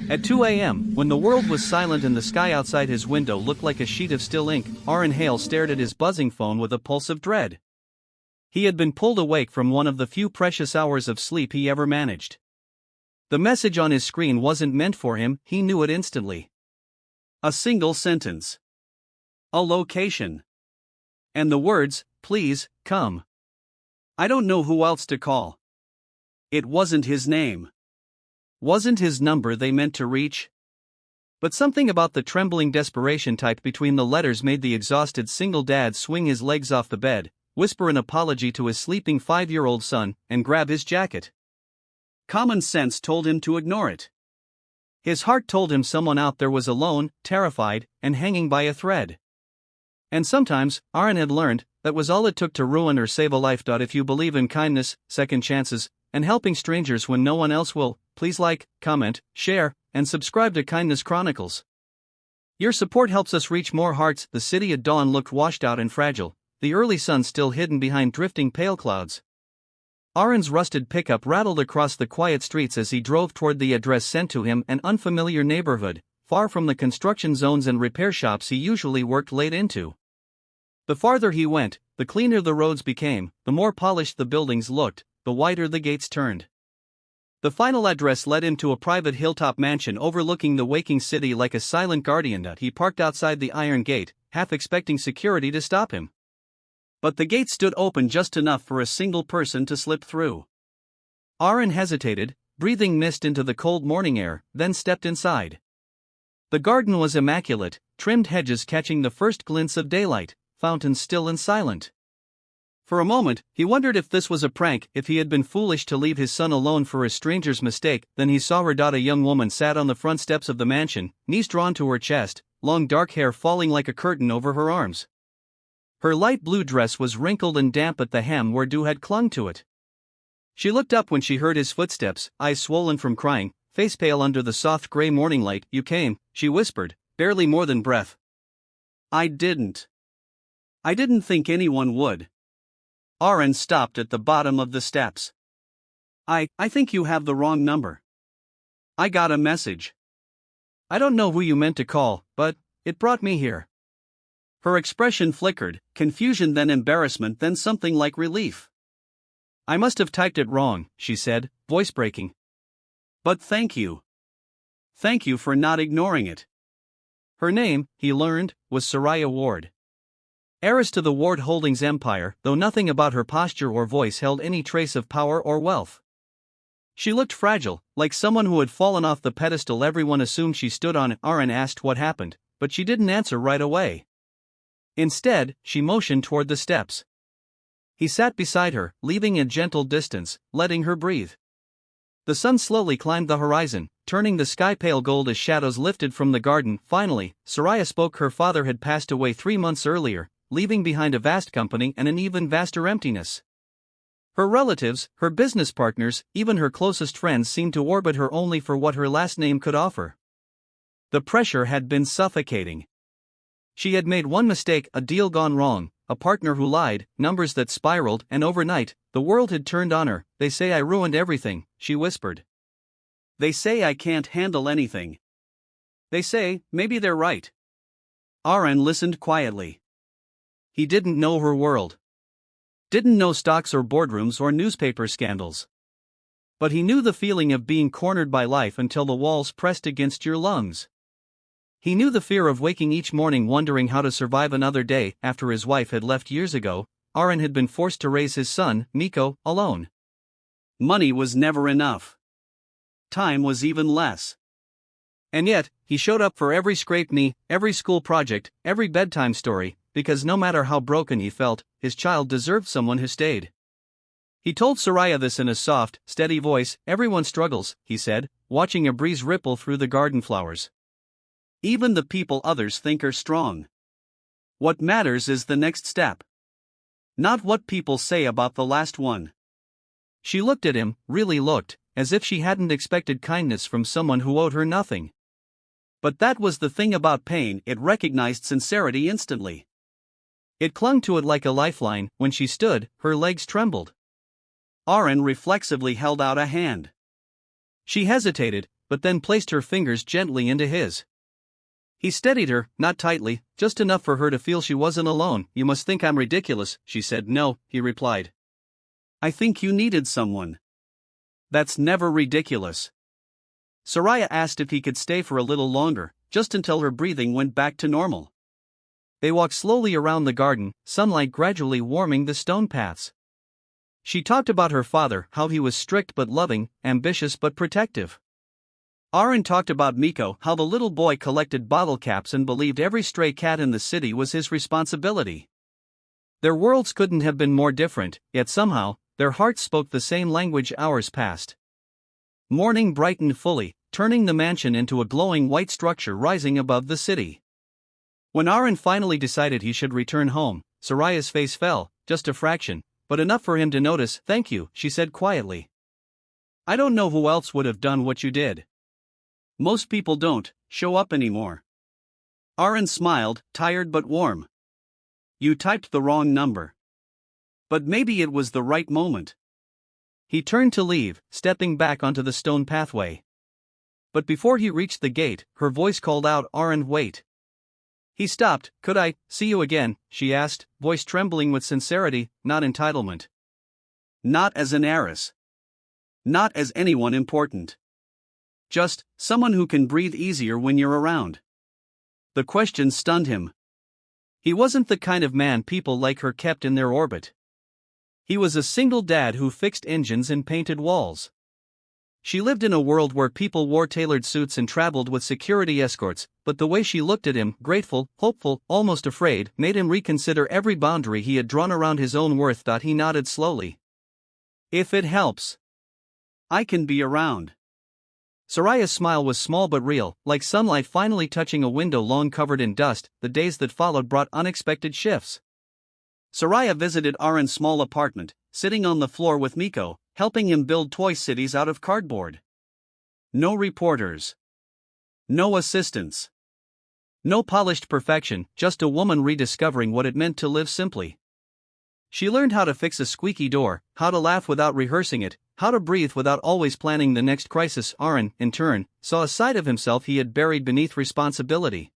At 2 a.m., when the world was silent and the sky outside his window looked like a sheet of still ink, Aaron Hale stared at his buzzing phone with a pulse of dread. He had been pulled awake from one of the few precious hours of sleep he ever managed. The message on his screen wasn't meant for him, he knew it instantly. A single sentence. A location. And the words, "Please, come." I don't know who else to call. It wasn't his name. Wasn't his number they meant to reach? But something about the trembling desperation typed between the letters made the exhausted single dad swing his legs off the bed, whisper an apology to his sleeping 5-year-old son, and grab his jacket. Common sense told him to ignore it. His heart told him someone out there was alone, terrified, and hanging by a thread. And sometimes, Aaron had learned, that was all it took to ruin or save a life. If you believe in kindness, second chances, and helping strangers when no one else will, please like, comment, share, and subscribe to Kindness Chronicles. Your support helps us reach more hearts. The city at dawn looked washed out and fragile, the early sun still hidden behind drifting pale clouds. Aaron's rusted pickup rattled across the quiet streets as he drove toward the address sent to him, an unfamiliar neighborhood, far from the construction zones and repair shops he usually worked late into. The farther he went, the cleaner the roads became, the more polished the buildings looked, the wider the gates turned. The final address led him to a private hilltop mansion overlooking the waking city like a silent guardian. He parked outside the iron gate, half expecting security to stop him. But the gate stood open just enough for a single person to slip through. Aaron hesitated, breathing mist into the cold morning air, then stepped inside. The garden was immaculate, trimmed hedges catching the first glints of daylight, fountains still and silent. For a moment, he wondered if this was a prank, if he had been foolish to leave his son alone for a stranger's mistake. Then he saw her. A young woman sat on the front steps of the mansion, knees drawn to her chest, long dark hair falling like a curtain over her arms. Her light blue dress was wrinkled and damp at the hem where dew had clung to it. She looked up when she heard his footsteps, eyes swollen from crying, face pale under the soft gray morning light. "You came," she whispered, barely more than breath. I didn't think anyone would." Aaron stopped at the bottom of the steps. I think you have the wrong number. I got a message. I don't know who you meant to call, but it brought me here." Her expression flickered, confusion, then embarrassment, then something like relief. "I must have typed it wrong," she said, voice breaking. "But thank you. Thank you for not ignoring it." Her name, he learned, was Soraya Ward. Heiress to the Ward Holdings empire, though nothing about her posture or voice held any trace of power or wealth. She looked fragile, like someone who had fallen off the pedestal everyone assumed she stood on. Aaron asked what happened, but she didn't answer right away. Instead, she motioned toward the steps. He sat beside her, leaving a gentle distance, letting her breathe. The sun slowly climbed the horizon, turning the sky pale gold as shadows lifted from the garden. Finally, Soraya spoke. Her father had passed away 3 months earlier, leaving behind a vast company and an even vaster emptiness. Her relatives, her business partners, even her closest friends seemed to orbit her only for what her last name could offer. The pressure had been suffocating. She had made one mistake, a deal gone wrong, a partner who lied, numbers that spiraled, and overnight, the world had turned on her. "They say I ruined everything," she whispered. "They say I can't handle anything. They say, maybe they're right." Aaron listened quietly. He didn't know her world. Didn't know stocks or boardrooms or newspaper scandals. But he knew the feeling of being cornered by life until the walls pressed against your lungs. He knew the fear of waking each morning wondering how to survive another day. After his wife had left years ago, Aaron had been forced to raise his son, Miko, alone. Money was never enough. Time was even less. And yet, he showed up for every scraped knee, every school project, every bedtime story, because no matter how broken he felt, his child deserved someone who stayed. He told Soraya this in a soft, steady voice. "Everyone struggles," he said, watching a breeze ripple through the garden flowers. "Even the people others think are strong. What matters is the next step. Not what people say about the last one." She looked at him, really looked, as if she hadn't expected kindness from someone who owed her nothing. But that was the thing about pain, it recognized sincerity instantly. It clung to it like a lifeline. When she stood, her legs trembled. Aaron reflexively held out a hand. She hesitated, but then placed her fingers gently into his. He steadied her, not tightly, just enough for her to feel she wasn't alone. "You must think I'm ridiculous," she said. "No," he replied. "I think you needed someone." "That's never ridiculous." Soraya asked if he could stay for a little longer, just until her breathing went back to normal. They walked slowly around the garden, sunlight gradually warming the stone paths. She talked about her father, how he was strict but loving, ambitious but protective. Aaron talked about Miko, how the little boy collected bottle caps and believed every stray cat in the city was his responsibility. Their worlds couldn't have been more different, yet somehow, their hearts spoke the same language. Hours passed. Morning brightened fully, turning the mansion into a glowing white structure rising above the city. When Aaron finally decided he should return home, Soraya's face fell, just a fraction, but enough for him to notice. "Thank you," she said quietly. "I don't know who else would have done what you did. Most people don't show up anymore." Aaron smiled, tired but warm. "You typed the wrong number. But maybe it was the right moment." He turned to leave, stepping back onto the stone pathway. But before he reached the gate, her voice called out, "Aaron, wait." He stopped. "Could I see you again?" she asked, voice trembling with sincerity, not entitlement. "Not as an heiress. Not as anyone important. Just someone who can breathe easier when you're around." The question stunned him. He wasn't the kind of man people like her kept in their orbit. He was a single dad who fixed engines and painted walls. She lived in a world where people wore tailored suits and traveled with security escorts, but the way she looked at him, grateful, hopeful, almost afraid, made him reconsider every boundary he had drawn around his own worth. He nodded slowly. "If it helps, I can be around." Soraya's smile was small but real, like sunlight finally touching a window long covered in dust. The days that followed brought unexpected shifts. Soraya visited Aaron's small apartment, sitting on the floor with Miko, helping him build toy cities out of cardboard. No reporters. No assistants. No polished perfection, just a woman rediscovering what it meant to live simply. She learned how to fix a squeaky door, how to laugh without rehearsing it, how to breathe without always planning the next crisis. Aaron, in turn, saw a side of himself he had buried beneath responsibility.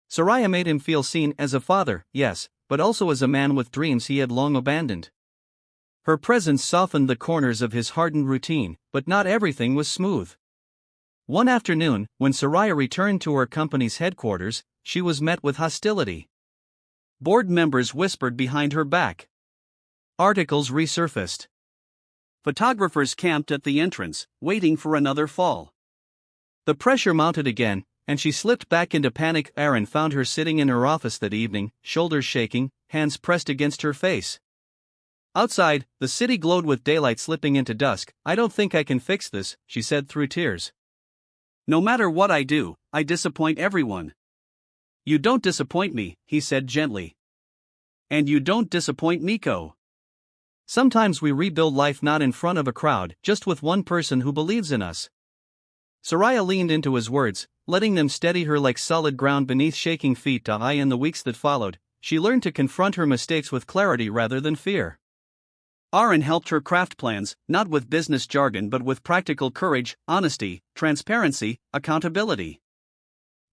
Soraya made him feel seen as a father, yes, but also as a man with dreams he had long abandoned. Her presence softened the corners of his hardened routine, but not everything was smooth. One afternoon, when Soraya returned to her company's headquarters, she was met with hostility. Board members whispered behind her back. Articles resurfaced. Photographers camped at the entrance, waiting for another fall. The pressure mounted again, and she slipped back into panic. Aaron found her sitting in her office that evening, shoulders shaking, hands pressed against her face. Outside, the city glowed with daylight slipping into dusk. "I don't think I can fix this," she said through tears. "No matter what I do, I disappoint everyone." "You don't disappoint me," he said gently. "And you don't disappoint Miko." Sometimes we rebuild life not in front of a crowd, just with one person who believes in us. Soraya leaned into his words, letting them steady her like solid ground beneath shaking feet. In the weeks that followed, she learned to confront her mistakes with clarity rather than fear. Aaron helped her craft plans, not with business jargon but with practical courage, honesty, transparency, accountability.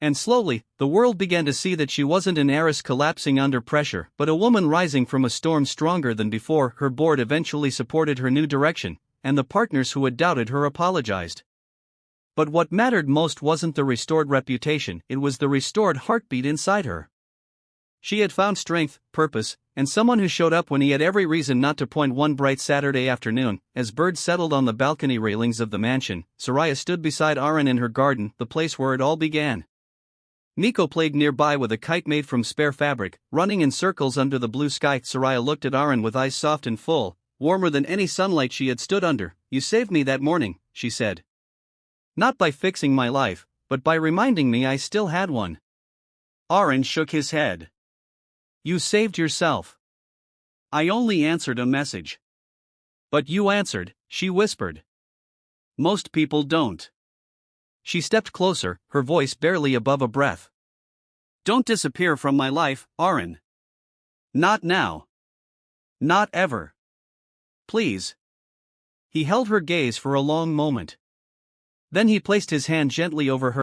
And slowly, the world began to see that she wasn't an heiress collapsing under pressure, but a woman rising from a storm stronger than before. Her board eventually supported her new direction, and the partners who had doubted her apologized. But what mattered most wasn't the restored reputation, it was the restored heartbeat inside her. She had found strength, purpose, and someone who showed up when he had every reason not to. One bright Saturday afternoon, as birds settled on the balcony railings of the mansion, Soraya stood beside Aaron in her garden, the place where it all began. Miko played nearby with a kite made from spare fabric, running in circles under the blue sky. Soraya looked at Aaron with eyes soft and full, warmer than any sunlight she had stood under. "You saved me that morning," she said. "Not by fixing my life, but by reminding me I still had one." Aaron shook his head. "You saved yourself. I only answered a message." "But you answered," she whispered. "Most people don't." She stepped closer, her voice barely above a breath. "Don't disappear from my life, Aaron. Not now. Not ever. Please." He held her gaze for a long moment. Then he placed his hand gently over her